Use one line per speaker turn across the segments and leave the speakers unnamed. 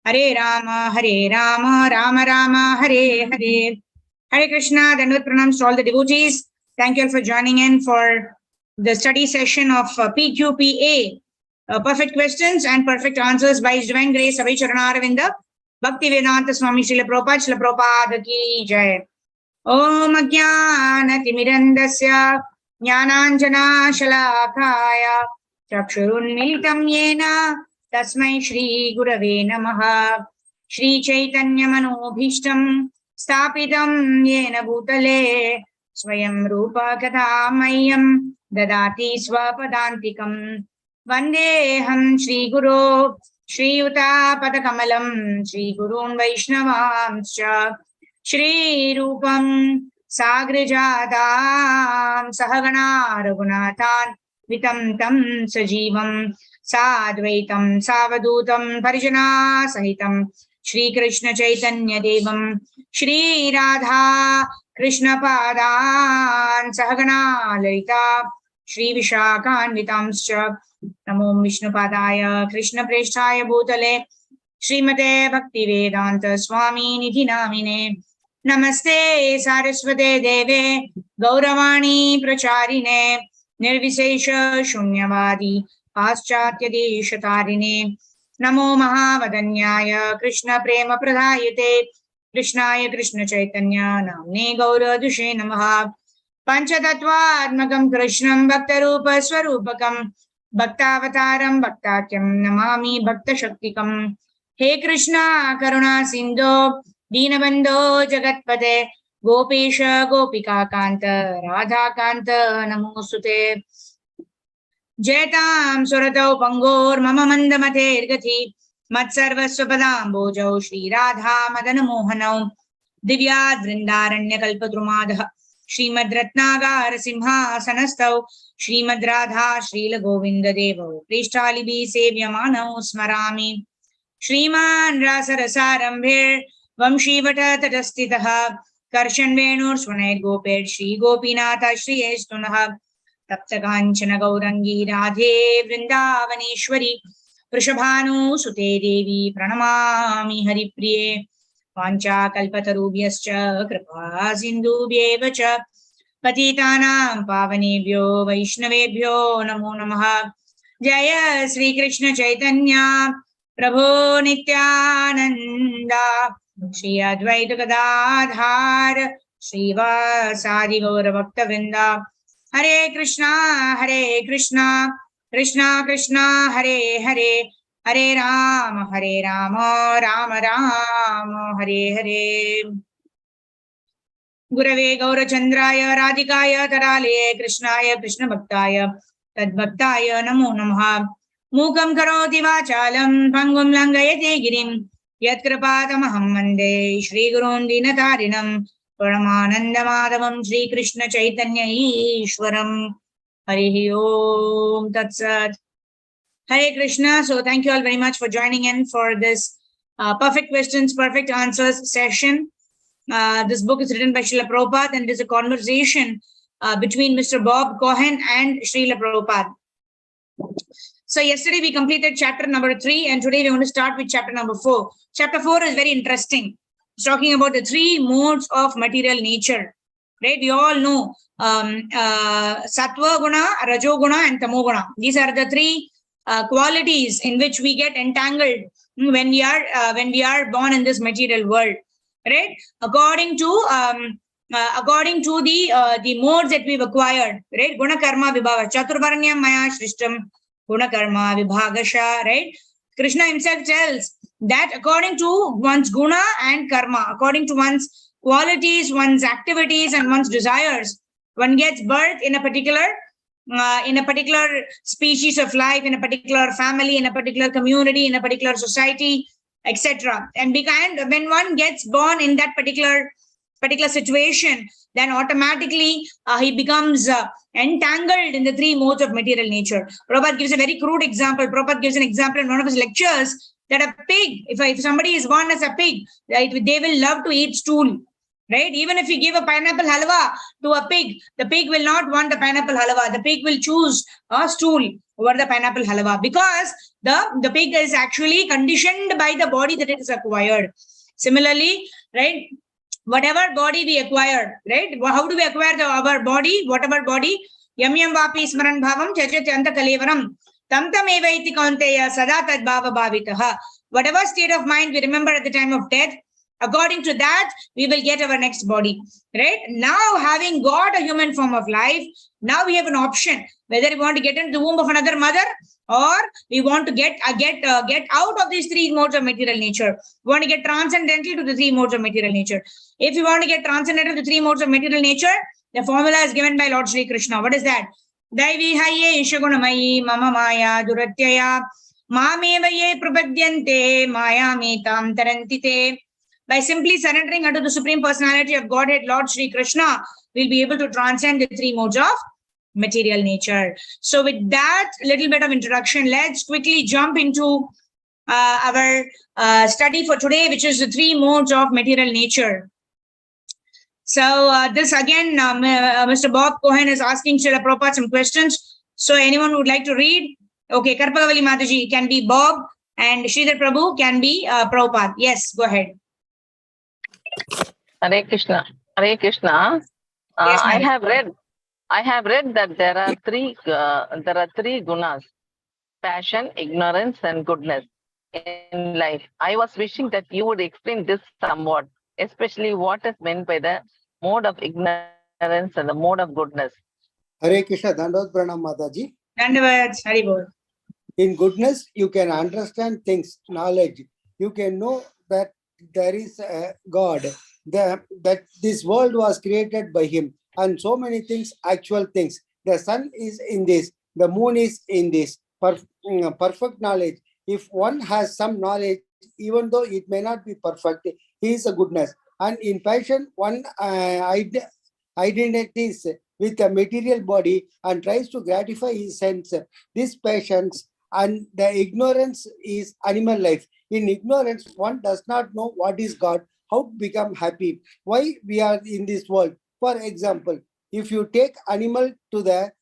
Hare Rama, Rama Rama, Hare Hare. Hare Krishna, Dandavat Pranams to all the devotees. Thank you all for joining in for the study session of PQPA. Perfect questions and perfect answers by His Divine Grace, Abhay Charanaaravinda, Bhakti Vedanta Swami Srila Prabhupada Ki Jai. Om Ajnana Timirandasya Jnananjana Shalakaya Chakshurunmilitam Yena Tasmai Shri Gurave Namaha. Shri Chaitanya Manobhishtam Stapitam Yena Bhutale Swayam Rupa Kathamayam Dadati Swapadantikam Vandeham Shri Guru Shri Yuta Padakamalam Shri Gurun Vaishnavamscha Shri Rupam Sagrajadam Sahagana Raghunathan Vitam Tam Sajivam Sadvaitam Savadutam Parijana Sahitam Shri Krishna Chaitanya Devam Shri Radha Krishna Padan Sahagana Lalita Shri Vishakhan Vitamscha Namo Vishnu Padaya Krishna Presthaya Bhutale Srimate Bhakti Vedanta Swami Nidhi Namine Namaste Saraswate Deve Gauravani Pracharine Nirvisesha Shunyavadi Paschatya Deshatarine Namo Mahavadanyaya Krishna Prema Pradhayate Krishnaya Krishna Chaitanya Namne Gaura Dushe Namaha Panchatattva Atmakam Krishnam Bhaktarupa Swarupakam Bhaktavataram Bhaktakyam Namami Bhakta Shaktikam He Krishna Karuna Sindhu Dinabandho Jagatpate Gopesha Gopika Kanta Radha Kanta Namosute Jetam Suratau Pangor Mama Mandamate Irgati Matsarvaswapadam Bojau Shri Radha Madana Mohanau Divyad Vrindaranya Kalpadrumadha Srimad Ratnagar Simha Sanastau Srimad Radha Srila Govinda Devo Prishtalibi Sevyamanau Smarami Shriman Rasarasarambhir Vamshivata Tadastitaha Karshan Venur Swanay Goped Shri Gopinatha Shri Estunaha Taptakanchana Gaurangi Radhe Vrindavaneshwari Prishabhanu Sute Devi Pranamami Haripriye Vancha Kalpatarubhyascha Kripa Sindhubhyevacha Patitanam Pavanebhyo Vaishnavebhyo Namo Namaha Jaya Sri Krishna Chaitanya Prabhu Nityananda Shri Advaita Gadadhar Shri Vasadi Gaura Bhakta Vrinda Hare Krishna Krishna Krishna Hare Hare Hare Rama Rama Rama Hare Hare Gurave Gaurachandraya Radhikaya Tarale Krishnaya Krishna Bhaktaya Tadbhaktaya Namo Namaha Mukam Karoti Vachalam Pangum Langayate Girim Yatkrapatamaham Vande Shri Gurun Dinatarinam Paramananda Madhavam Shri Krishna Chaitanya Ishwaram Harihi Om Tat Sat. Hare Krishna. So thank you all very much for joining in for this perfect questions, perfect answers session. This book is written by Srila Prabhupada and it is a conversation between Mr. Bob Cohen and Srila Prabhupada. So yesterday we completed chapter number 3 and today we're going to start with chapter number 4. Chapter 4 is very interesting. It's talking about the 3 modes of material nature. Right? We all know Sattva Guna, Rajo Guna and Tamo Guna. These are the 3 qualities in which we get entangled when we are born in this material world, right? According to the modes that we've acquired, right? Guna karma vibhava chaturvarnyam maya shrishtam guna karma vibhagasha, right? Krishna himself tells that according to one's guna and karma, according to one's qualities, one's activities, and one's desires, one gets birth in a particular species of life, in a particular family, in a particular community, in a particular society, etc. And when one gets born in that particular situation, then automatically he becomes entangled in the 3 modes of material nature. Prabhupada gives a very crude example. Prabhupada gives an example in one of his lectures that a pig, if somebody is born as a pig, right, they will love to eat stool. Right? Even if you give a pineapple halwa to a pig, the pig will not want the pineapple halwa. The pig will choose a stool. over the pineapple halwa, because the pig is actually conditioned by the body that it is acquired. Similarly, right, whatever body we acquire, right, how do we acquire our body? Whatever body, yam yam vapi smaran bhavam chachat anta kalevaram tam tam evaiti kaunteya sada tad bhava bhavitaha. Whatever state of mind we remember at the time of death, according to that, we will get our next body, right? Now, having got a human form of life, now we have an option whether we want to get into the womb of another mother, or we want to get out of these three modes of material nature. We want to get transcendental to the three modes of material nature. If you want to get transcendental to the three modes of material nature, the formula is given by Lord Sri Krishna. What is that? Daivi haye ishagunamayi mama maya duratyaya mameva ye prapadyante maya metam tarantite. By simply surrendering unto the Supreme Personality of Godhead, Lord Sri Krishna, we'll be able to transcend the three modes of material nature. So with that little bit of introduction, let's quickly jump into our study for today, which is the three modes of material nature. So this again, Mr. Bob Cohen is asking Srila Prabhupada some questions. So anyone who would like to read? Okay, Karpagavali Mataji can be Bob, and Sridhar Prabhu can be Prabhupada. Yes, go ahead.
Hare Krishna. Hare Krishna.
Yes,
I have read that there are three gunas: passion, ignorance, and goodness in life. I was wishing that you would explain this somewhat, especially what is meant by the mode of ignorance and the mode of goodness.
Hare Krishna, Dandavad Pranam Mataji.
Dandavad, Haribol.
In goodness, you can understand things, knowledge. You can know that there is a God, that this world was created by Him, and so many things, actual things. The sun is in this, the moon is in this. Perfect knowledge. If one has some knowledge, even though it may not be perfect, he is a goodness. And in passion, one identities with a material body and tries to gratify his sense. This passions and the ignorance is animal life. In ignorance, one does not know what is God, how to become happy, why we are in this world. For example, if you take animal to the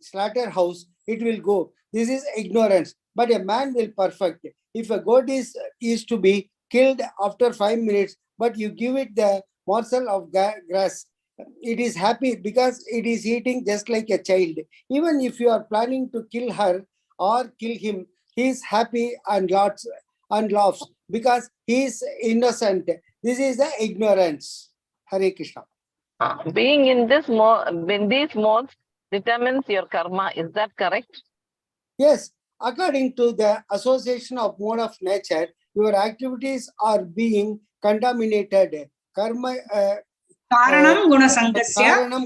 slaughterhouse, it will go. This is ignorance, but a man will perfect. If a goat is to be killed after 5 minutes, but you give it the morsel of grass, it is happy because it is eating just like a child. Even if you are planning to kill her or kill him, he is happy and laughs because he is innocent. This is the ignorance. Hare Krishna.
Being in these modes determines your karma. Is that correct?
Yes. According to the association of mode of nature, your activities are being contaminated. Karma.
Karanam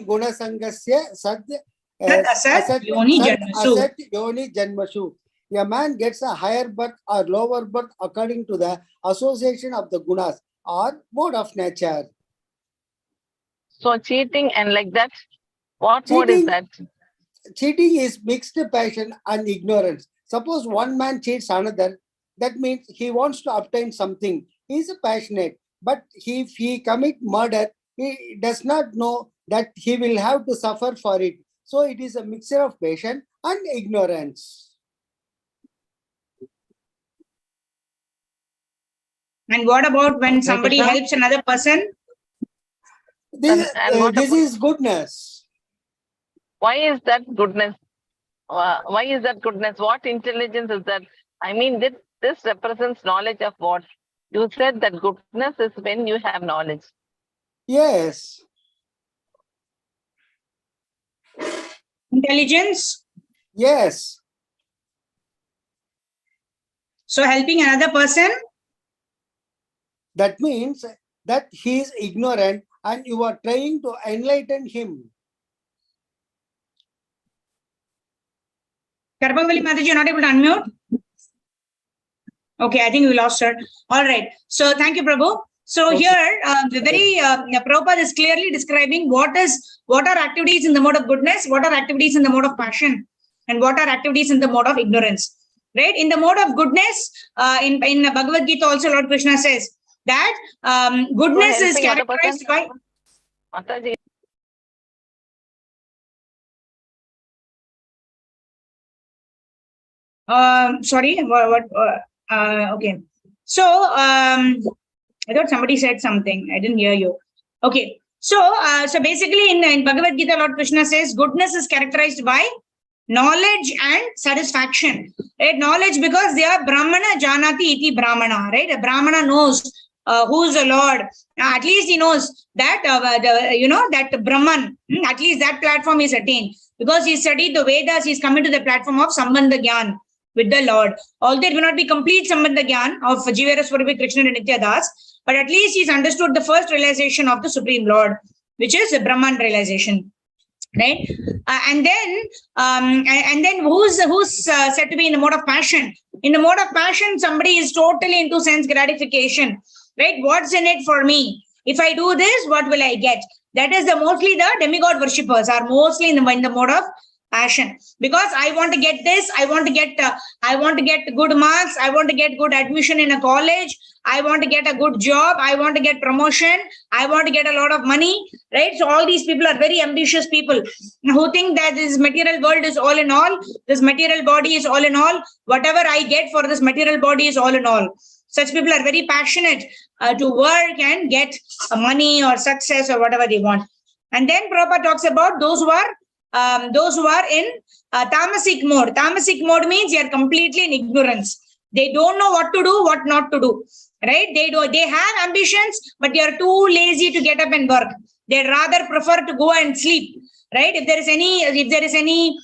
gunasangasya sad
asat
yoni janmashu. A man gets a higher birth or lower birth according to the association of the gunas or mode of nature.
So cheating and like that, what mode is that?
Cheating is mixed passion and ignorance. Suppose one man cheats another, that means he wants to obtain something. He is passionate, but if he commit murder, he does not know that he will have to suffer for it. So it is a mixture of passion and ignorance.
And what about when somebody helps another person?
This is goodness.
Why is that goodness? Why is that goodness? What intelligence is that? I mean, this represents knowledge of what? You said that goodness is when you have knowledge.
Yes.
Intelligence?
Yes.
So helping another person?
That means that he is ignorant and you are trying to enlighten him.
Karpagavali Mataji, you're not able to unmute? Okay, I think we lost her. All right. So thank you, Prabhu. So okay. Here, Prabhupada is clearly describing what are activities in the mode of goodness, what are activities in the mode of passion, and what are activities in the mode of ignorance. Right? In the mode of goodness, in Bhagavad Gita also Lord Krishna says that goodness is characterized by...
Mataji,
Sorry, okay. So, I thought somebody said something. I didn't hear you. Okay. So basically in Bhagavad Gita, Lord Krishna says goodness is characterized by knowledge and satisfaction. Right? Knowledge, because they are Brahmana Janati iti Brahmana. Right? A Brahmana knows who's the Lord. At least he knows that that Brahman. At least that platform is attained, because he studied the Vedas. He's coming to the platform of Sambandha Gyan with the Lord. Although it will not be complete Sambandha Gyan of Jivera Swarupi Krishna and Nitya Das, but at least he's understood the first realization of the Supreme Lord, which is the Brahman realization. Right? And then who's said to be in the mode of passion? In the mode of passion, somebody is totally into sense gratification. Right? What's in it for me? If I do this, what will I get? That is mostly the demigod worshippers are mostly in the mode of passion, because I want to get this, I want to get good marks, I want to get good admission in a college, I want to get a good job, I want to get promotion, I want to get a lot of money, right? So all these people are very ambitious people who think that this material world is all in all, this material body is all in all, whatever I get for this material body is all in all. Such people are very passionate to work and get money or success or whatever they want. And then Prabhupada talks about those who are in tamasic mode. Tamasic mode means they are completely in ignorance. They don't know what to do, what not to do. Right? They have ambitions, but they are too lazy to get up and work. They'd rather prefer to go and sleep. Right? If there is any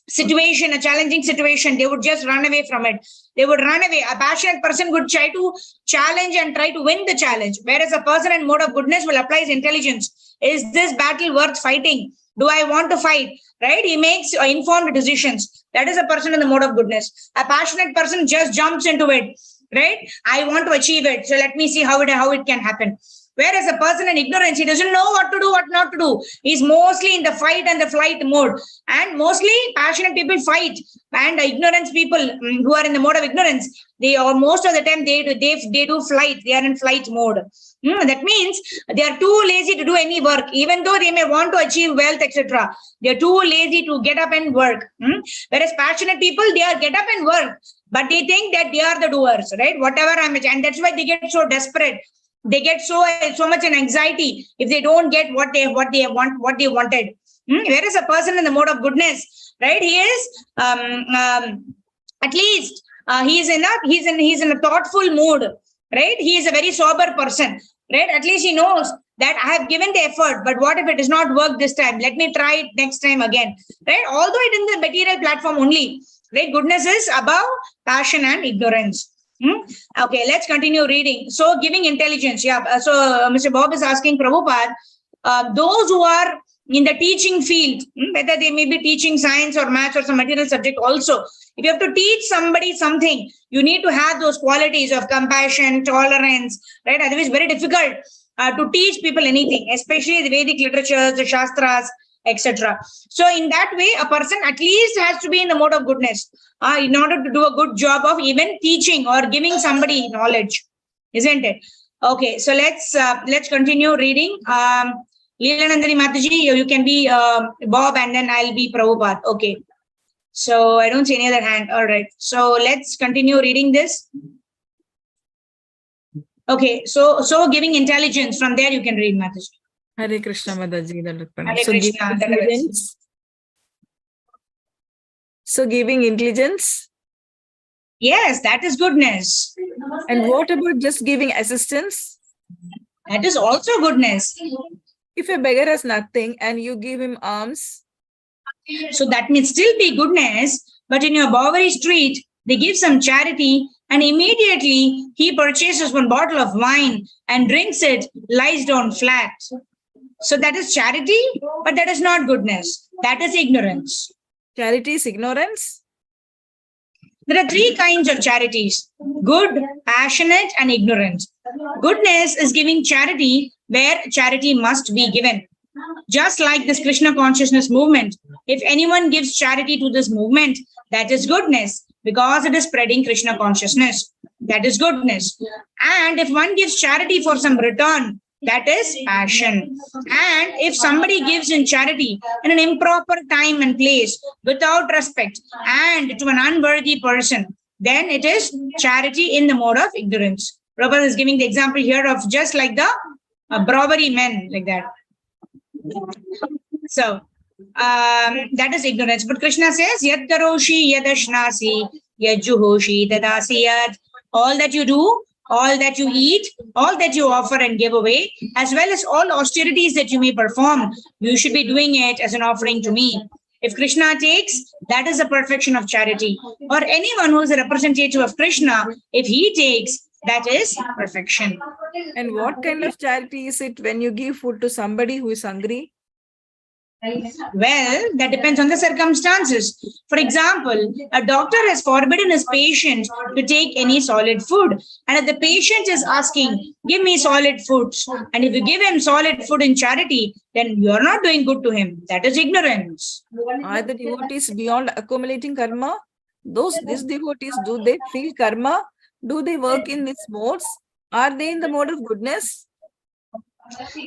situation, a challenging situation, they would just run away from it. They would run away. A passionate person would try to challenge and try to win the challenge, whereas a person in mode of goodness will apply his intelligence. Is this battle worth fighting? Do I want to fight? Right? He makes informed decisions. That is a person in the mode of goodness. A passionate person just jumps into it. Right? I want to achieve it, so let me see how it can happen. Whereas a person in ignorance, he doesn't know what to do, what not to do. He's mostly in the fight and the flight mode. And mostly passionate people fight. And ignorance people who are in the mode of ignorance, most of the time they do flight. They are in flight mode. That means they are too lazy to do any work, even though they may want to achieve wealth, etc. They are too lazy to get up and work. Whereas passionate people, they are get up and work, but they think that they are the doers, right? Whatever and that's why they get so desperate. They get so much in anxiety if they don't get what they wanted. Whereas a person in the mode of goodness, right? He is at least he's in a thoughtful mood, right? He is a very sober person, right? At least he knows that I have given the effort, but what if it does not work this time? Let me try it next time again, right? Although it is in the material platform only, right? Goodness is above passion and ignorance. Okay, let's continue reading. So, giving intelligence. Yeah. So, Mr. Bob is asking Prabhupada, those who are in the teaching field, whether they may be teaching science or maths or some material subject also, if you have to teach somebody something, you need to have those qualities of compassion, tolerance, right? Otherwise, it's very difficult to teach people anything, especially the Vedic literatures, the Shastras, etc. So in that way, a person at least has to be in the mode of goodness in order to do a good job of even teaching or giving somebody knowledge, isn't it? Okay, so let's continue reading. Leelanandani Mataji, you can be Bob, and then I'll be Prabhupada. Okay. So I don't see any other hand. All right. So let's continue reading this. Okay. So giving intelligence, from there you can read, Mataji.
Hare Krishna, Mataji. So giving intelligence.
Yes, that is goodness.
And what about just giving assistance?
That is also goodness.
If a beggar has nothing and you give him alms,
so that may still be goodness, but in your Bovary street, they give some charity and immediately he purchases one bottle of wine and drinks it, lies down flat. So that is charity, but that is not goodness. That is ignorance.
Charity is ignorance?
There are three kinds of charities: good, passionate, and ignorant. Goodness is giving charity where charity must be given. Just like this Krishna consciousness movement, if anyone gives charity to this movement, that is goodness, because it is spreading Krishna consciousness. That is goodness. And if one gives charity for some return, That is passion. And if somebody gives in charity in an improper time and place, without respect, and to an unworthy person, then it is charity in the mode of ignorance. Prabhupada is giving the example here of just like the bribery men, like that. So, that is ignorance. But Krishna says, Yad karoshi yadashnasi yadjuhoshi tadasi yad. All that you do, all that you eat, all that you offer and give away, as well as all austerities that you may perform, you should be doing it as an offering to me. If Krishna takes, that is the perfection of charity. Or anyone who is a representative of Krishna, if he takes, that is perfection.
And what kind of charity is it when you give food to somebody who is hungry?
Well, that depends on the circumstances. For example, a doctor has forbidden his patient to take any solid food. And if the patient is asking, give me solid foods, and if you give him solid food in charity, then you are not doing good to him. That is ignorance.
Are the devotees beyond accumulating karma? These devotees, do they feel karma? Do they work in these modes? Are they in the mode of goodness?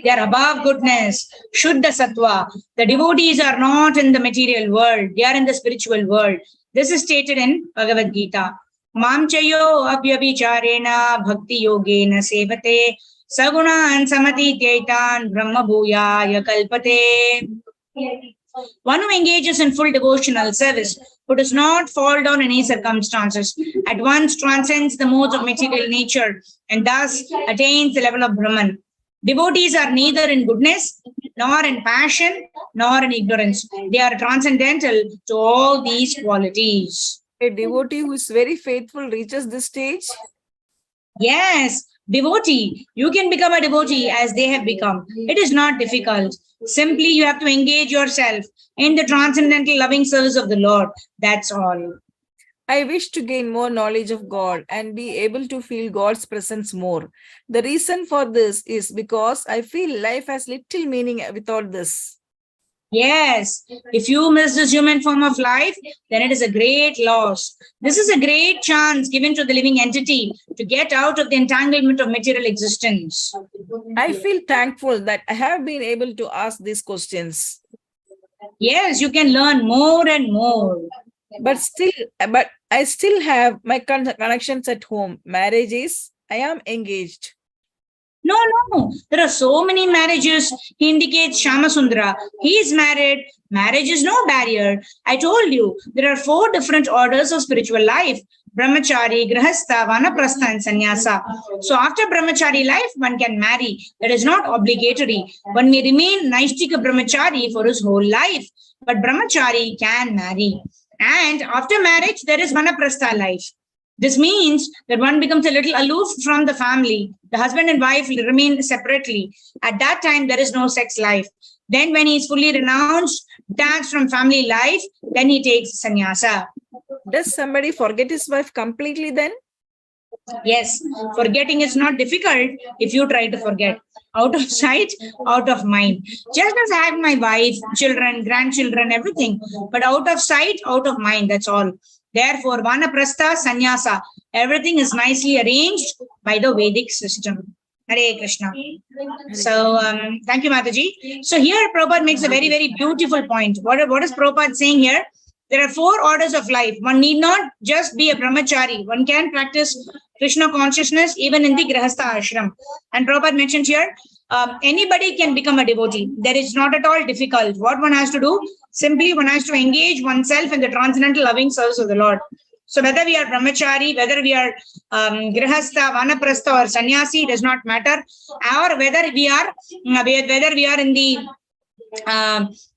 They are above goodness, Shuddha Sattva. The devotees are not in the material world, they are in the spiritual world. This is stated in Bhagavad Gita. Mam chayo abhyabhicharena bhakti yogena sevate sagunan samati tyaitan brahma bhuyaya kalpate. One who engages in full devotional service, who does not fall down in any circumstances, at once transcends the modes of material nature and thus attains the level of Brahman. Devotees are neither in goodness, nor in passion, nor in ignorance. They are transcendental to all these qualities.
A devotee who is very faithful reaches this stage?
Yes, devotee. You can become a devotee as they have become. It is not difficult. Simply you have to engage yourself in the transcendental loving service of the Lord. That's all.
I wish to gain more knowledge of God and be able to feel God's presence more. The reason for this is because I feel life has little meaning without this.
Yes, if you miss this human form of life, then it is a great loss. This is a great chance given to the living entity to get out of the entanglement of material existence.
I feel thankful that I have been able to ask these questions.
Yes, you can learn more and more.
But I still have my connections at home. Marriage is, I am engaged.
No. There are so many marriages. He indicates Shamasundra. He is married. Marriage is no barrier. I told you, there are 4 different orders of spiritual life. Brahmachari, Grihastha, Vanaprastha and Sannyasa. So after Brahmachari life, one can marry. That is not obligatory. One may remain Naishtika Brahmachari for his whole life. But Brahmachari can marry. And after marriage, there is Vanaprastha life. This means that one becomes a little aloof from the family. The husband and wife remain separately. At that time, there is no sex life. Then when he is fully renounced, detached from family life, then he takes sannyasa.
Does somebody forget his wife completely then?
Yes, forgetting is not difficult if you try to forget. Out of sight, out of mind. Just as I have my wife, children, grandchildren, everything. But out of sight, out of mind, that's all. Therefore, Vanaprastha, Sannyasa, everything is nicely arranged by the Vedic system. Hare Krishna. So, thank you, Mataji. So here, Prabhupada makes a very, very beautiful point. What is Prabhupada saying here? There are 4 orders of life. One need not just be a brahmachari. One can practice Krishna consciousness even in the Grihastha ashram. And Prabhupada mentioned here, anybody can become a devotee. That is not at all difficult. What one has to do, simply one has to engage oneself in the transcendental loving service of the Lord. So whether we are brahmachari, whether we are grihastha, vanaprastha or sannyasi, does not matter. Or whether we are in the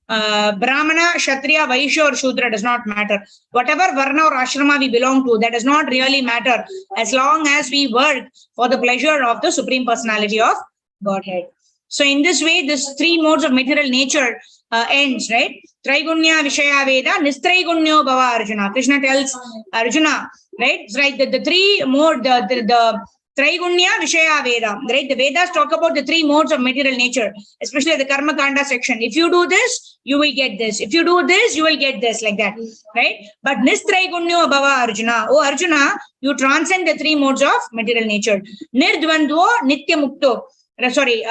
Brahmana, Kshatriya, Vaishya or Shudra, does not matter. Whatever varna or ashrama we belong to, that does not really matter as long as we work for the pleasure of the Supreme Personality of Godhead. So in this way, this 3 modes of material nature ends, right? Traigunya Vishaya Veda, Nistraigunyo Bhava Arjuna. Krishna tells Arjuna, right? It's right, the 3 mode, the Traigunya Vishaya Veda, right? The Vedas talk about the 3 modes of material nature, especially the Karma Kanda section. If you do this, you will get this. If you do this, you will get this, like that, right? But Nistraigunyo Bhava Arjuna. Oh Arjuna, you transcend the 3 modes of material nature. Nirdvandvo Nitya Mukto. Sorry,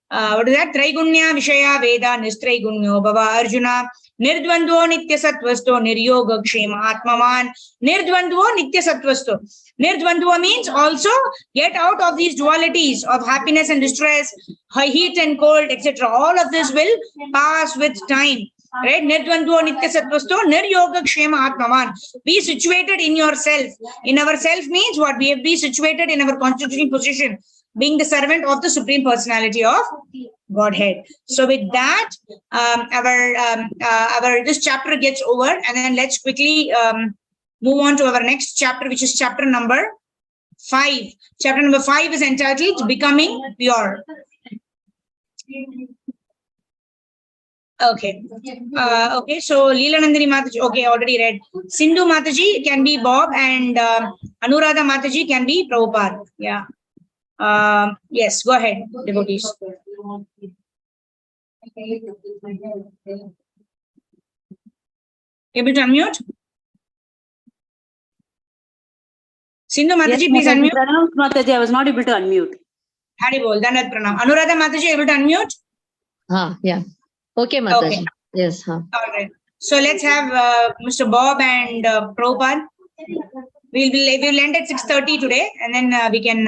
what is that? Traigunya Vishaya Veda Nistraigunyo Baba Arjuna Nirdvandvo Nitya Sattvasto Niryoga Kshema Atmavan Nirdvandvo Nitya Sattvasto. Nirdvandvo means also get out of these dualities of happiness and distress, heat and cold, etc. All of this will pass with time. Right? Nirdvandvo Nitya Sattvasto Niryoga Kshema Atmavan. Be situated in yourself. In ourself means what? We have be situated in our constitutional position, being the servant of the Supreme Personality of Godhead. So with that, our this chapter gets over, and then let's quickly move on to our next chapter, which is chapter number 5. Chapter number 5 is entitled Becoming Pure. Okay. Okay. So Leela Nandini Mataji, okay, already read. Sindhu Mataji can be Bob, and Anuradha Mataji can be Prabhupada. Yeah. Yes, go ahead, devotees. Able to unmute? Sindhu Mataji, please unmute.
Pranam Mataji, I was not able to unmute.
Hari bol, Danat Pranam. Anuradha Mataji, able to unmute?
Yeah. Okay, Mataji.
Okay.
Yes.
All right. So let's have Mr. Bob and Prabhupada. We'll end at 6:30 today, and then we can.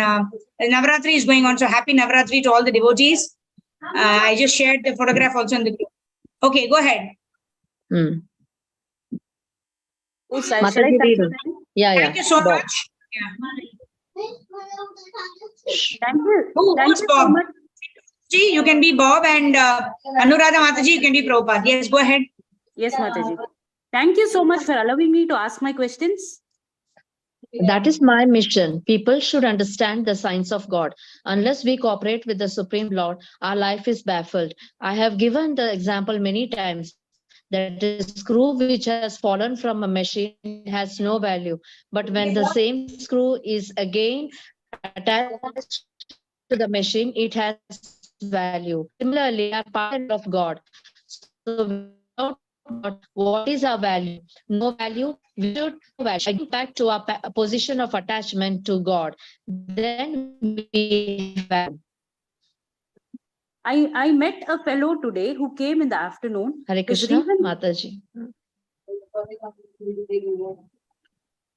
Navaratri is going on, so happy Navaratri to all the devotees. I just shared the photograph also in the group. Okay, go ahead.
Mataji, read. Yeah.
Thank you so
Bob.
much. Yeah.
Thank you.
Who's
Thank you so
Bob?
much.
Ji, you can be Bob, and Anuradha Mataji, you can be Prabhupada. Yes, go ahead.
Yes, Mataji. Thank you so much for allowing me to ask my questions.
That is my mission. People should understand the signs of God. Unless we cooperate with the Supreme Lord, our life is baffled. I have given the example many times that a screw which has fallen from a machine has no value. But when the same screw is again attached to the machine, it has value. Similarly, our part of God. So without God, what is our value? No value. We should value back to our position of attachment to God. Then we value.
I met a fellow today who came in the afternoon.
Hare
His
Krishna,
reason-
Mataji.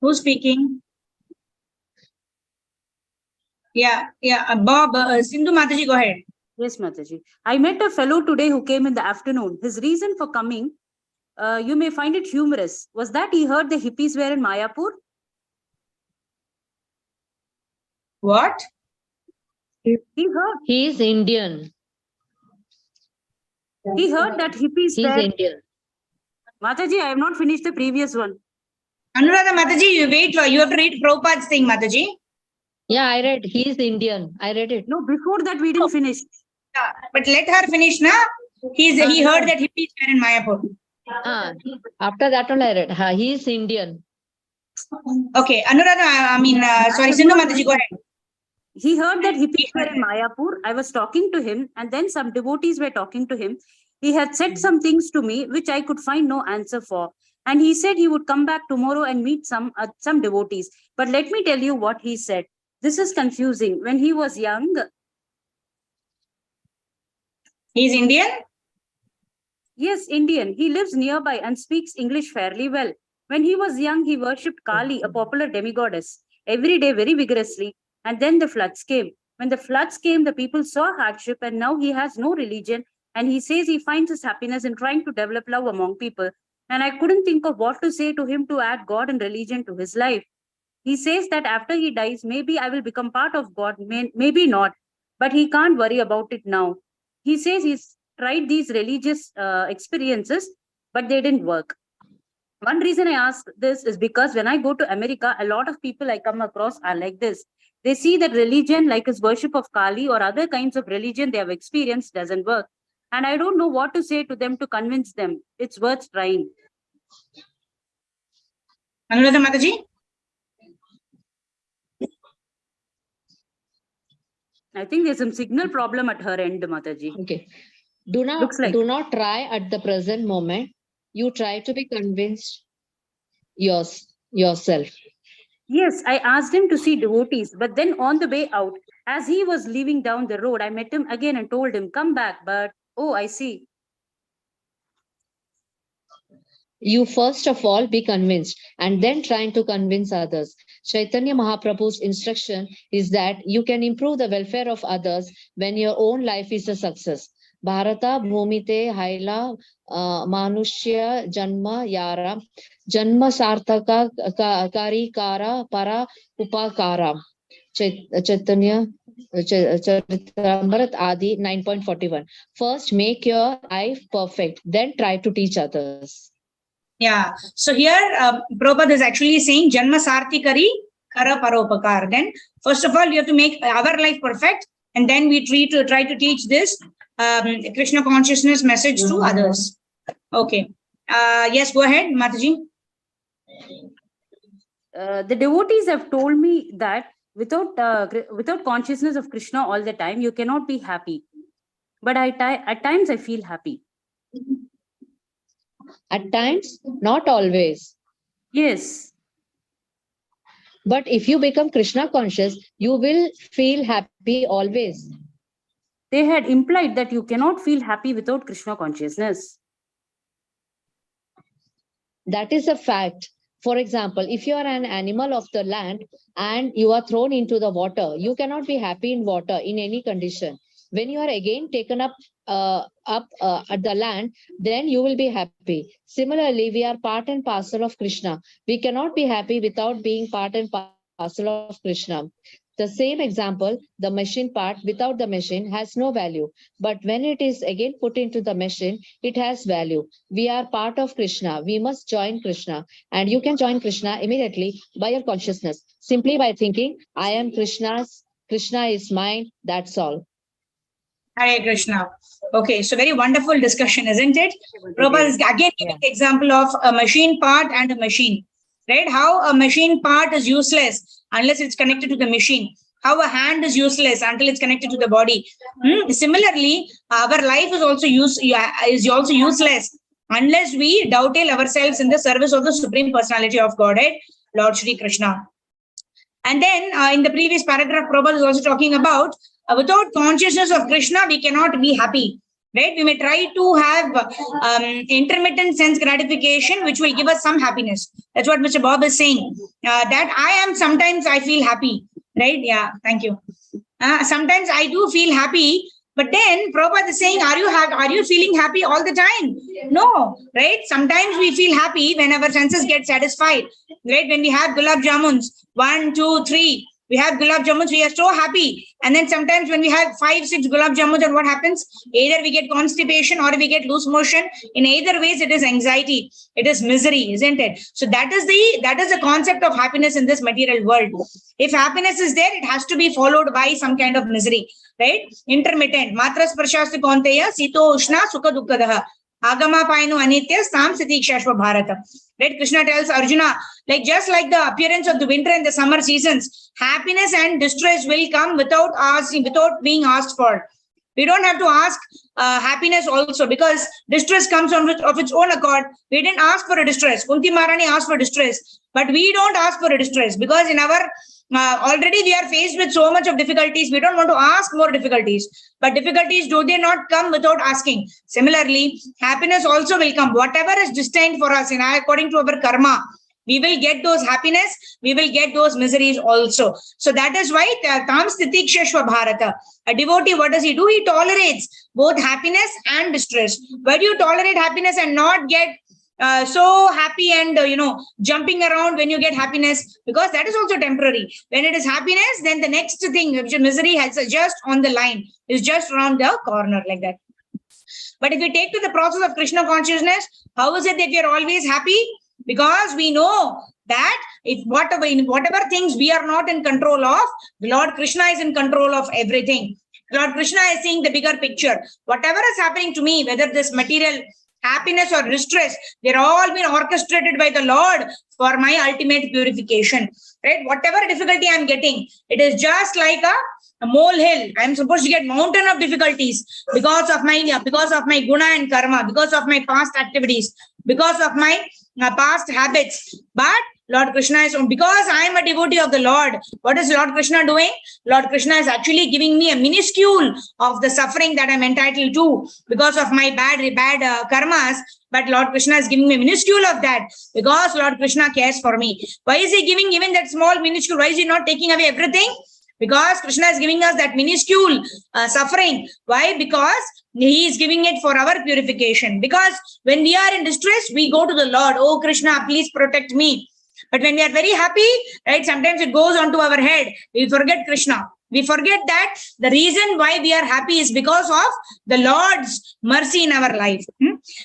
Who's speaking? Yeah. Bob, Sindhu Mataji, go ahead.
Yes, Mataji. I met a fellow today who came in the afternoon. His reason for coming, you may find it humorous, was that he heard the hippies were in Mayapur.
What?
He heard
He is Indian.
that hippies
He is
were.
Indian.
Mataji, I have not finished the previous one.
Anuradha Mataji, you wait. You have to read Prabhupada's thing, Mataji.
Yeah, I read. He is Indian. I read it.
No, before that we didn't finish.
Yeah, but let her finish, na? He heard that hippies were in Mayapur.
After that one I read. He is Indian.
Okay, Anuradha, sorry, Sindhu Mataji, go ahead.
He heard that hippies were in Mayapur. I was talking to him, and then some devotees were talking to him. He had said some things to me which I could find no answer for. And he said he would come back tomorrow and meet some devotees. But let me tell you what he said. This is confusing. When he was young.
He's Indian?
Yes, Indian. He lives nearby and speaks English fairly well. When he was young, he worshipped Kali, a popular demigoddess, every day very vigorously. And then the floods came. When the floods came, the people saw hardship, and now he has no religion. And he says he finds his happiness in trying to develop love among people. And I couldn't think of what to say to him to add God and religion to his life. He says that after he dies, maybe I will become part of God, maybe not. But he can't worry about it now. He says he's tried these religious experiences, but they didn't work. One reason I ask this is because when I go to America, a lot of people I come across are like this. They see that religion, like his worship of Kali or other kinds of religion they have experienced, doesn't work. And I don't know what to say to them to convince them. It's worth trying.
Anuradha Mataji?
I think there's some signal problem at her end, Mataji.
Okay. Do not try at the present moment. You try to be convinced yourself.
Yes, I asked him to see devotees, but then on the way out, as he was leaving down the road, I met him again and told him, "Come back." But oh, I see.
You first of all be convinced and then trying to convince others. Chaitanya Mahaprabhu's instruction is that you can improve the welfare of others when your own life is a success. Bharata Bhumite Haila Manushya Janma Yara Janma Sarthaka Karikara Para Upakara. Chaitanya Charitamrita Adi 9.41. First, make your life perfect, then try to teach others.
Yeah. So here, Prabhupada is actually saying Janma Sarthikari Kara Paropakar. Then, first of all, we have to make our life perfect, and then we try to teach this Krishna consciousness message to others. Okay. Yes, go ahead, Mataji.
The devotees have told me that without consciousness of Krishna all the time, you cannot be happy. But at times I feel happy.
At times, not always.
Yes.
But if you become Krishna conscious, you will feel happy always.
They had implied that you cannot feel happy without Krishna consciousness.
That is a fact. For example, if you are an animal of the land and you are thrown into the water, you cannot be happy in water in any condition. When you are again taken up at the land, then you will be happy. Similarly, we are part and parcel of Krishna. We cannot be happy without being part and parcel of Krishna. The same example, the machine part without the machine has no value. But when it is again put into the machine, it has value. We are part of Krishna. We must join Krishna. And you can join Krishna immediately by your consciousness, simply by thinking, I am Krishna's, Krishna is mine, that's all.
Hare Krishna. Okay, so very wonderful discussion, isn't it? Prabhupada is again giving the example of a machine part and a machine. Right? How a machine part is useless unless it's connected to the machine. How a hand is useless until it's connected to the body. Similarly, our life is also useless unless we dovetail ourselves in the service of the Supreme Personality of Godhead, Lord Shri Krishna. And then in the previous paragraph, Prabhupada is also talking about without consciousness of Krishna, we cannot be happy. Right? We may try to have intermittent sense gratification, which will give us some happiness. That's what Mr. Bob is saying. That sometimes I feel happy. Right? Yeah, thank you. Sometimes I do feel happy, but then Prabhupada is saying, are you feeling happy all the time? No, right? Sometimes we feel happy when our senses get satisfied. Right? When we have gulab jamuns, 1, 2, 3. We have gulab jamuns, we are so happy. And then sometimes when we have 5, 6 gulab jamuns, and what happens? Either we get constipation or we get loose motion. In either ways, it is anxiety. It is misery, isn't it? So that is the concept of happiness in this material world. If happiness is there, it has to be followed by some kind of misery, right? Intermittent. Matra sprashasti konteya sito ushna sukha dukkadaha. Agama painu anitya stam sitikshashva bharata. Right? Krishna tells Arjuna, just like the appearance of the winter and the summer seasons, happiness and distress will come without being asked for. We don't have to ask happiness also, because distress comes of its own accord. We didn't ask for a distress. Kunti Maharani asked for distress, but we don't ask for a distress because in our already we are faced with so much of difficulties. We don't want to ask more difficulties. But difficulties, do they not come without asking? Similarly, happiness also will come. Whatever is destined for us, according to our karma, we will get those happiness, we will get those miseries also. So that is why Tam Stitikshashva Bharata. A devotee, what does he do? He tolerates both happiness and distress. Why do you tolerate happiness and not get so happy and jumping around when you get happiness? Because that is also temporary. When it is happiness, then the next thing, which is misery, has just on the line, is just around the corner like that. But if we take to the process of Krishna consciousness, how is it that we are always happy? Because we know that if whatever things we are not in control of, Lord Krishna is in control of everything. Lord Krishna is seeing the bigger picture. Whatever is happening to me, whether this material happiness or distress, they're all been orchestrated by the Lord for my ultimate purification. Right? Whatever difficulty I'm getting, it is just like a molehill. I'm supposed to get mountain of difficulties because of my guna and karma, because of my past activities. because of my past habits. But Lord Krishna is, because I am a devotee of the Lord, what is Lord Krishna doing? Lord Krishna is actually giving me a minuscule of the suffering that I'm entitled to because of my bad karmas. But Lord Krishna is giving me a minuscule of that because Lord Krishna cares for me. Why is he giving even that small minuscule? Why is he not taking away everything? Because Krishna is giving us that minuscule suffering. Why? Because he is giving it for our purification. Because when we are in distress, we go to the Lord. Oh, Krishna, please protect me. But when we are very happy, right, sometimes it goes onto our head. We forget Krishna. We forget that the reason why we are happy is because of the Lord's mercy in our life.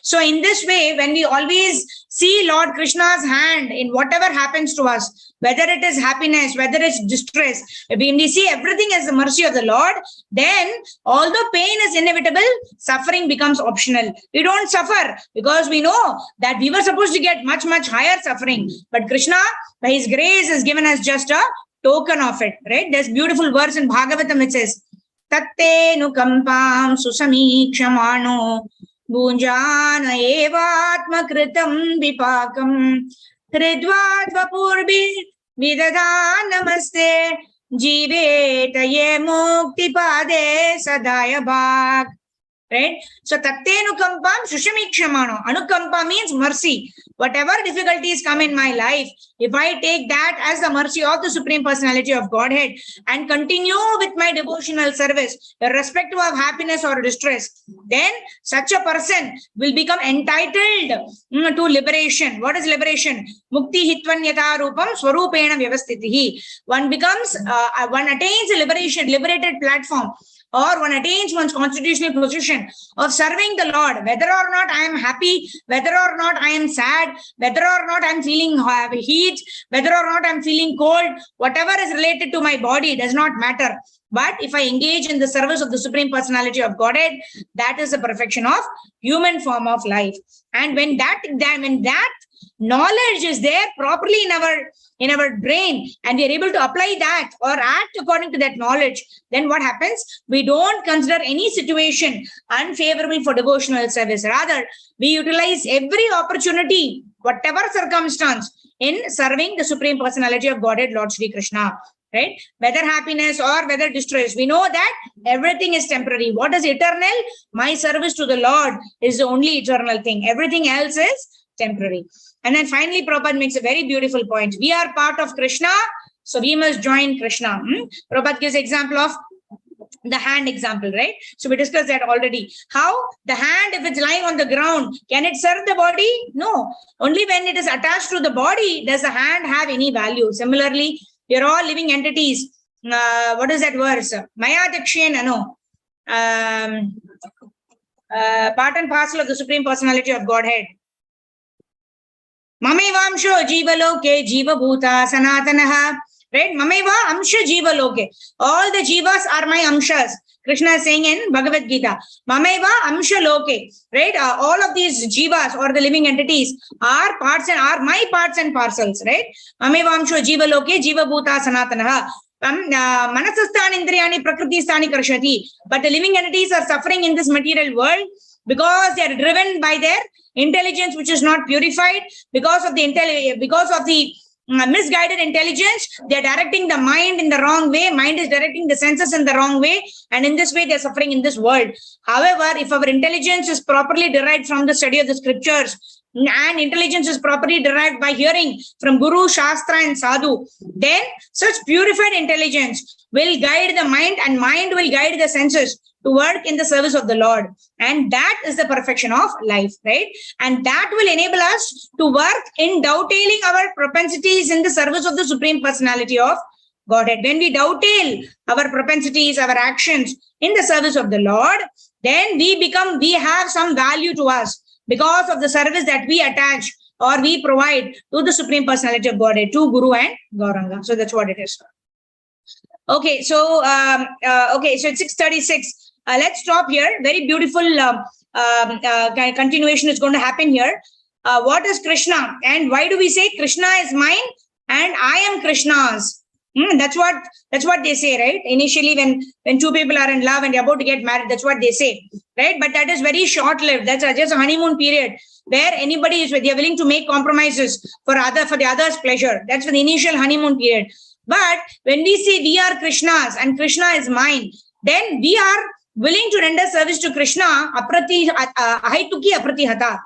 So in this way, when we always see Lord Krishna's hand in whatever happens to us, whether it is happiness, whether it's distress, when we see everything as the mercy of the Lord, then although pain is inevitable, suffering becomes optional. We don't suffer because we know that we were supposed to get much, much higher suffering. But Krishna, by his grace, has given us just a token of it, right? There's beautiful verse in Bhagavatam. It says, Tatte nukampam susamikshamaano bhunjana evatma kritam vipakam hridva purbi vidada namaste jiveta ye mukti pade sadaya bhag. Right? So, tatte anukampam sushamikshamano. Anukampa means mercy. Whatever difficulties come in my life, if I take that as the mercy of the Supreme Personality of Godhead and continue with my devotional service, irrespective of happiness or distress, then such a person will become entitled to liberation. What is liberation? Mukti hitvanyata rupam swarupena vyavastitihi. One becomes, one attains a liberated platform, or one attains one's constitutional position of serving the Lord, whether or not I am happy, whether or not I am sad, whether or not I'm feeling heat, whether or not I'm feeling cold, whatever is related to my body does not matter. But if I engage in the service of the Supreme Personality of Godhead, that is the perfection of human form of life. And when that knowledge is there properly in our brain, and we are able to apply that or act according to that knowledge, then what happens? We don't consider any situation unfavorable for devotional service. Rather, we utilize every opportunity, whatever circumstance, in serving the Supreme Personality of Godhead, Lord Shri Krishna. Right? Whether happiness or whether distress, we know that everything is temporary. What is eternal? My service to the Lord is the only eternal thing. Everything else is temporary. And then finally, Prabhupada makes a very beautiful point. We are part of Krishna, so we must join Krishna. Prabhupada gives example of the hand example, right? So we discussed that already. How the hand, if it's lying on the ground, can it serve the body? No. Only when it is attached to the body does the hand have any value. Similarly, we are all living entities. What is that verse? Maya Dakshen, no. Part and parcel of the Supreme Personality of Godhead. Mameva amsho jiva loke jiva bhuta sanatanaha. Right? Mameva amsha jiva loke. All the jivas are my amshas. Krishna is saying in Bhagavad Gita. Mameva amsha loke. Right? All of these jivas or the living entities are parts and are my parts and parcels. Right? Mameva amsho jiva loke jiva bhuta sanatanaha. Manasasthani indriyani prakritisthani karshati. But the living entities are suffering in this material world because they are driven by their intelligence, which is not purified. Because of the misguided intelligence, they are directing the mind in the wrong way. Mind is directing the senses in the wrong way, and in this way they are suffering in this world. However, if our intelligence is properly derived from the study of the scriptures, and intelligence is properly derived by hearing from Guru, Shastra and Sadhu, then such purified intelligence will guide the mind, and mind will guide the senses to work in the service of the Lord. And that is the perfection of life, right? And that will enable us to work in dovetailing our propensities in the service of the Supreme Personality of Godhead. When we dovetail our propensities, our actions in the service of the Lord, then we have some value to us because of the service that we attach or we provide to the Supreme Personality of Godhead, to Guru and Gauranga. So that's what it is. Okay, so it's 6:36. Let's stop here. Very beautiful continuation is going to happen here. What is Krishna, and why do we say Krishna is mine and I am Krishna's? That's what they say, right? Initially, when two people are in love and they're about to get married, that's what they say, right? But that is very short-lived. That's just a honeymoon period where anybody is, they're willing to make compromises for the other's pleasure. That's for the initial honeymoon period. But when we say we are Krishna's and Krishna is mine, then we are willing to render service to Krishna, ahaituki apratihata.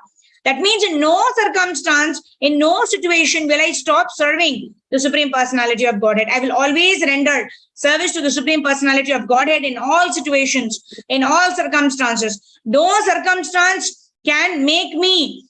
That means in no circumstance, in no situation will I stop serving the Supreme Personality of Godhead. I will always render service to the Supreme Personality of Godhead in all situations, in all circumstances. No circumstance can make me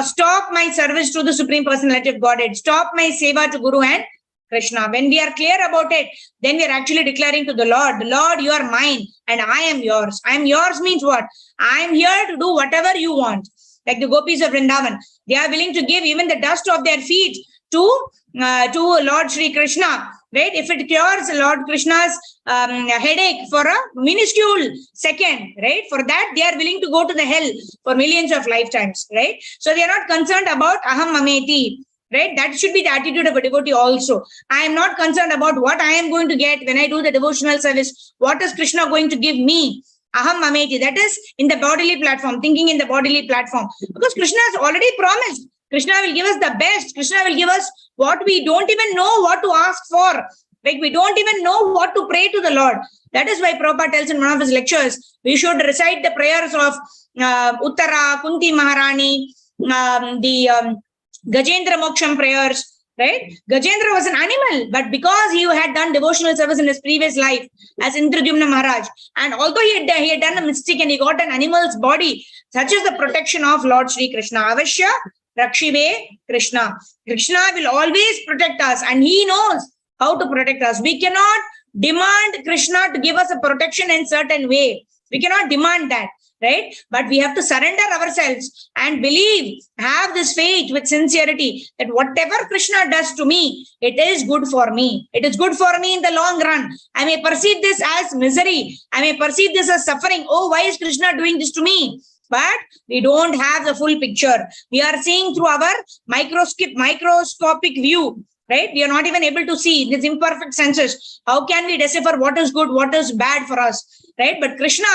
stop my service to the Supreme Personality of Godhead, stop my seva to Guru and Krishna. When we are clear about it, then we are actually declaring to the Lord, you are mine and I am yours. I am yours means what? I am here to do whatever you want. Like the gopis of Vrindavan, they are willing to give even the dust of their feet to Lord Sri Krishna, right? If it cures Lord Krishna's headache for a minuscule second, right? For that, they are willing to go to the hell for millions of lifetimes, right? So they are not concerned about aham mameti, right? That should be the attitude of a devotee also. I am not concerned about what I am going to get when I do the devotional service. What is Krishna going to give me? Aham mameti, that is in the bodily platform, thinking in the bodily platform. Because Krishna has already promised. Krishna will give us the best. Krishna will give us what we don't even know what to ask for. Like we don't even know what to pray to the Lord. That is why Prabhupada tells in one of his lectures, we should recite the prayers of Uttara, Kunti Maharani, the Gajendra Moksham prayers. Right? Gajendra was an animal, but because he had done devotional service in his previous life as Indradyumna Maharaj, and although he had done a mistake and he got an animal's body, such is the protection of Lord Sri Krishna. Avashya Rakshive Krishna. Krishna will always protect us and he knows how to protect us. We cannot demand Krishna to give us a protection in certain way. We cannot demand that. Right? But we have to surrender ourselves and believe, have this faith with sincerity that whatever Krishna does to me, it is good for me. It is good for me in the long run. I may perceive this as misery. I may perceive this as suffering. Oh, why is Krishna doing this to me? But we don't have the full picture. We are seeing through our microscopic view. Right? We are not even able to see these imperfect senses. How can we decipher what is good, what is bad for us? Right? But Krishna,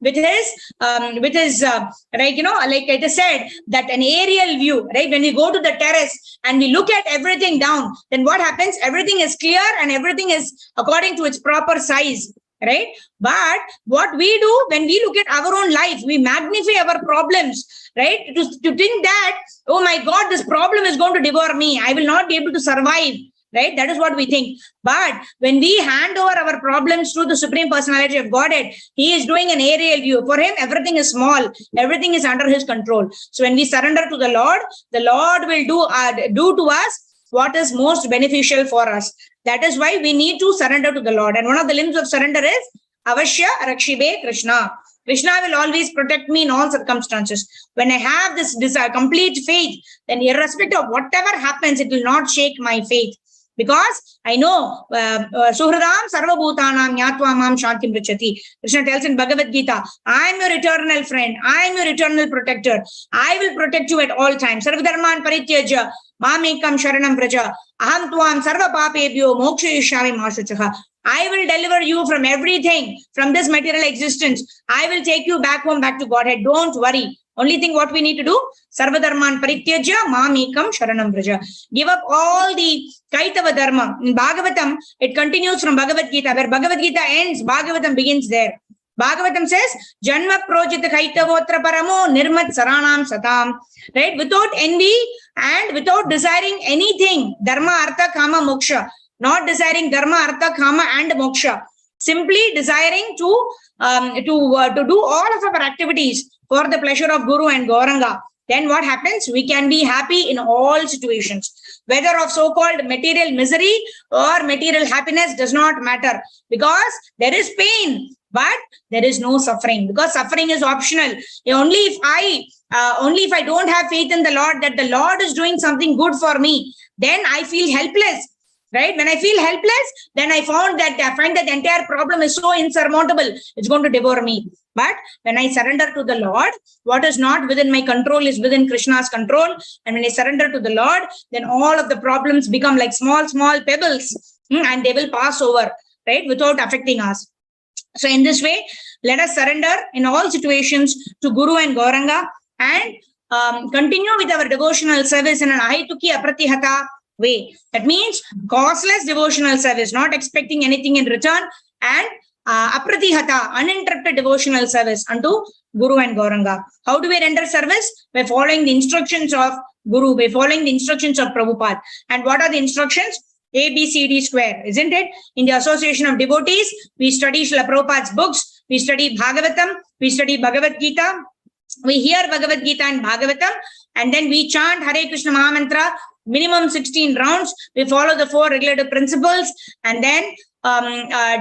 with his like it is said, that an aerial view, right? When we go to the terrace and we look at everything down, then what happens? Everything is clear and everything is according to its proper size. Right? But what we do when we look at our own life, we magnify our problems, right? To think that, oh my God, this problem is going to devour me. I will not be able to survive. Right? That is what we think. But when we hand over our problems to the Supreme Personality of Godhead, he is doing an aerial view. For him, everything is small. Everything is under his control. So when we surrender to the Lord will do to us what is most beneficial for us. That is why we need to surrender to the Lord. And one of the limbs of surrender is Avashya Rakshibe Krishna. Krishna will always protect me in all circumstances. When I have this complete faith, then irrespective of whatever happens, it will not shake my faith. Because I know, Suhradam Sarvabhutanam Nyatva Mam Shantim Richati. Krishna tells in Bhagavad Gita, I am your eternal friend. I am your eternal protector. I will protect you at all times. Sarvadharman Parityaja, Mamekam Sharanam Praja, Aham Tuam Sarva Papebhyo Mokshayishyami Mashuchaha. I will deliver you from everything, from this material existence. I will take you back home, back to Godhead. Don't worry. Only thing what we need to do, Sarvadharman Parityaja, Mamekam Sharanam Vraja. Give up all the Kaitava Dharma. In Bhagavatam, it continues from Bhagavad Gita. Where Bhagavad Gita ends, Bhagavatam begins there. Bhagavatam says, Janma Projita Kaitavotra Paramo Nirmat Saranam Satam. Right? Without envy and without desiring anything, Dharma, Artha, Kama, Moksha. Not desiring Dharma, Artha, Kama and Moksha. Simply desiring to do all of our activities for the pleasure of Guru and Gauranga. Then what happens? We can be happy in all situations. Whether of so-called material misery or material happiness does not matter. Because there is pain, but there is no suffering. Because suffering is optional. Only if I don't have faith in the Lord, that the Lord is doing something good for me, then I feel helpless. Right? When I feel helpless, then I find that the entire problem is so insurmountable, it's going to devour me. But when I surrender to the Lord, what is not within my control is within Krishna's control. And when I surrender to the Lord, then all of the problems become like small, small pebbles. and they will pass over, right, without affecting us. So in this way, let us surrender in all situations to Guru and Gauranga, and continue with our devotional service in an ahituki apratihata way. That means causeless devotional service, not expecting anything in return, and apratihata, uninterrupted devotional service unto Guru and Gauranga. How do we render service? By following the instructions of Guru, by following the instructions of Prabhupada. And what are the instructions? A, B, C, D square, isn't it? In the Association of Devotees, we study Srila Prabhupada's books, we study Bhagavatam, we study Bhagavad Gita, we hear Bhagavad Gita and Bhagavatam, and then we chant Hare Krishna Mahamantra, minimum 16 rounds. We follow the 4 regulative principles, and then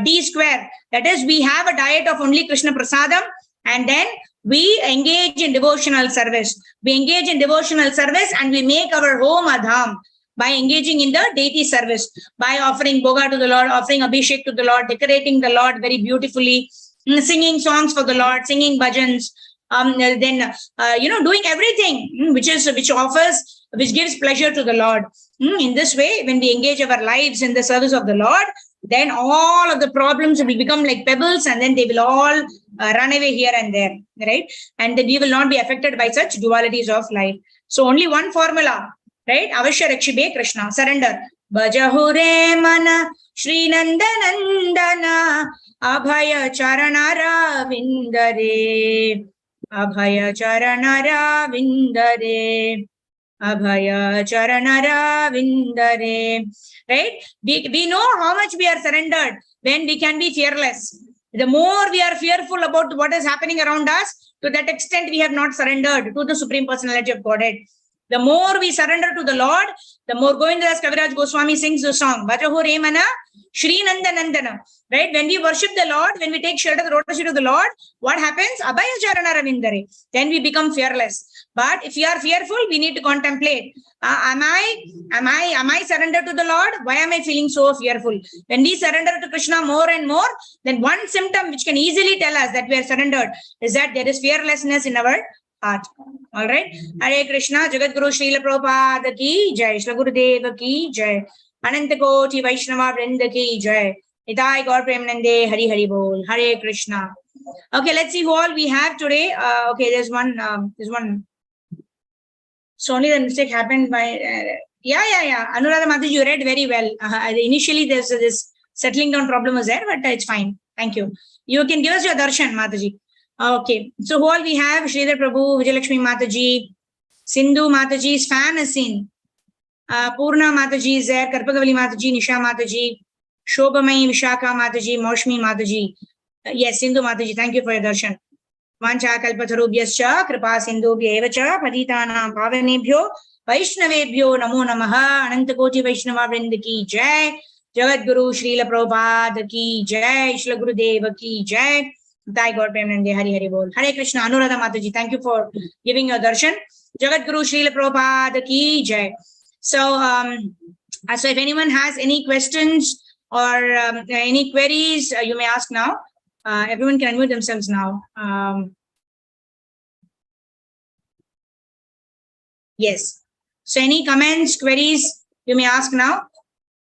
D square, that is, we have a diet of only Krishna Prasadam, and then we engage in devotional service. We engage in devotional service and we make our home a dham by engaging in the deity service, by offering bhoga to the Lord, offering abhishek to the Lord, decorating the Lord very beautifully, singing songs for the Lord, singing bhajans, doing everything which gives pleasure to the Lord. In this way, when we engage our lives in the service of the Lord, then all of the problems will become like pebbles, and then they will all run away here and there, right? And then we will not be affected by such dualities of life. So only one formula, right? Avashya Rakshibe Krishna, surrender. Bhajahure mana Shri Nandanandana Abhaya Charanara Vindare Abhaya Charanara Vindare Abhaya Charanara Vindare. Right? We know how much we are surrendered when we can be fearless. The more we are fearful about what is happening around us, to that extent we have not surrendered to the Supreme Personality of Godhead. The more we surrender to the Lord, the more Govindadas Kaviraj Goswami sings the song, Bhajaho Remana Shri Nandanandana. Right? When we worship the Lord, when we take shelter of the lotus feet of the Lord, what happens? Abhaya Charana Ravindare. Then we become fearless. But if you are fearful, we need to contemplate. Am I surrendered to the Lord? Why am I feeling so fearful? When we surrender to Krishna more and more, then one symptom which can easily tell us that we are surrendered is that there is fearlessness in our heart. All right. Hare Krishna, Jagat Guru Srila Prabhupada ki jai, Srila Gurudeva ki jai, Ananta Koti Vaishnava Vrinda ki jai, Nitai Gaur Premanande, Hari Hari Bol, Hare Krishna. Okay, let's see who all we have today. Okay, there's one. So only the mistake happened by, Anuradha Mataji, you read very well. Initially, there's this settling down problem was there, but it's fine. Thank you. You can give us your darshan, Mataji. Okay, so who all we have? Sridhar Prabhu, Vijayalakshmi Mataji, Sindhu Mataji's fan is seen. Purna Mataji is there, Karpagavali Mataji, Nisha Mataji, Shobhamai, Vishaka Mataji, Moshmi Mataji. Yes, Sindhu Mataji, thank you for your darshan. Vancha kalpatharubhyascha kripa sindhubhya evacha patitanam pavanebhyo vaishnavebhyo namo namaha. Ananta Koti Vaishnava Vrinda ki jai, Jagat Guru Srila Prabhupada ki jai, Srila Gurudeva ki jai, Nitai Gaur Premanande, Hari Hari Bol. Hare Krishna. Anuradha Mataji, thank you for giving your darshan. Jagat Guru Srila Prabhupada ki jai. So if anyone has any questions or any queries, you may ask now. Everyone can unmute themselves now. Yes. So any comments, queries, you may ask now.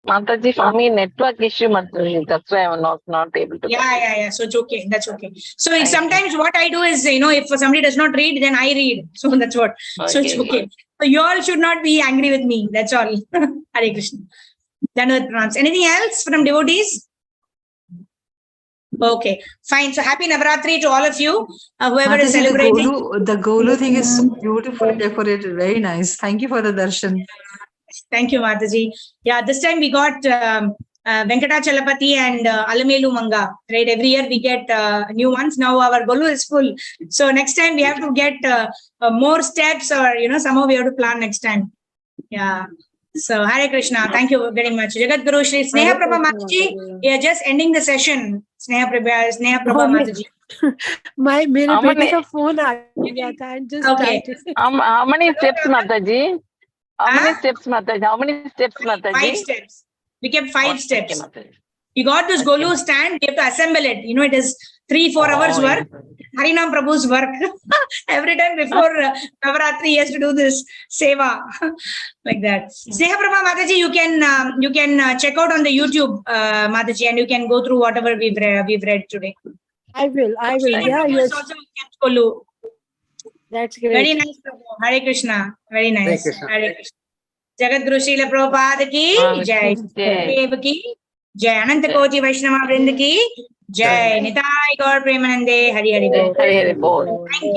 Mataji, for me, network issue, Mataji. That's why I'm not able to.
Yeah. So it's okay. That's okay. So sometimes what I do is, if somebody does not read, then I read. So that's what. Okay. So it's okay. So you all should not be angry with me. That's all. Hare Krishna. Anything else from devotees? Okay, fine. So happy Navaratri to all of you, whoever is celebrating.
The Golu thing is so beautiful, decorated, very nice. Thank you for the darshan.
Thank you, Mataji. Yeah, this time we got Venkatachalapati and Alamelu Manga. Right, every year we get new ones. Now our Golu is full. So next time we have to get more steps, or somehow we have to plan next time. Yeah. So Hare Krishna, thank you very much. Jagat Guru Shri Sneha Prabha Mataji, we are just ending the session. Sneha Prabha Mataji.
मेरे बेटे का phone आ गया था and just
okay.
How many steps, Mataji? How many steps, Mataji?
5 steps. We kept 5 steps. We got this Golu stand. We have to assemble it. It is 3-4 hours
Oh,
work. Harinam Prabhu's work. Every time before Navaratri, he has to do this seva like that. Sneha Prabha Mataji, you can check out on the YouTube, Mataji, and you can go through whatever we've read today.
I will.
Thank
Yeah,
you.
yes.
Also kept Kolu.
That's great.
Very nice, Prabhu. Hare Krishna. Very nice.
Krishna.
Hare Krishna. Jagat Guru Srila Prabhupada ki jai. Dev ki jai. Ananta Koti Vaishnava Vrind ki jai. Nitai Gaur Premanande. Hari Hari Bol.
Hari Hari Bol.
Thank you.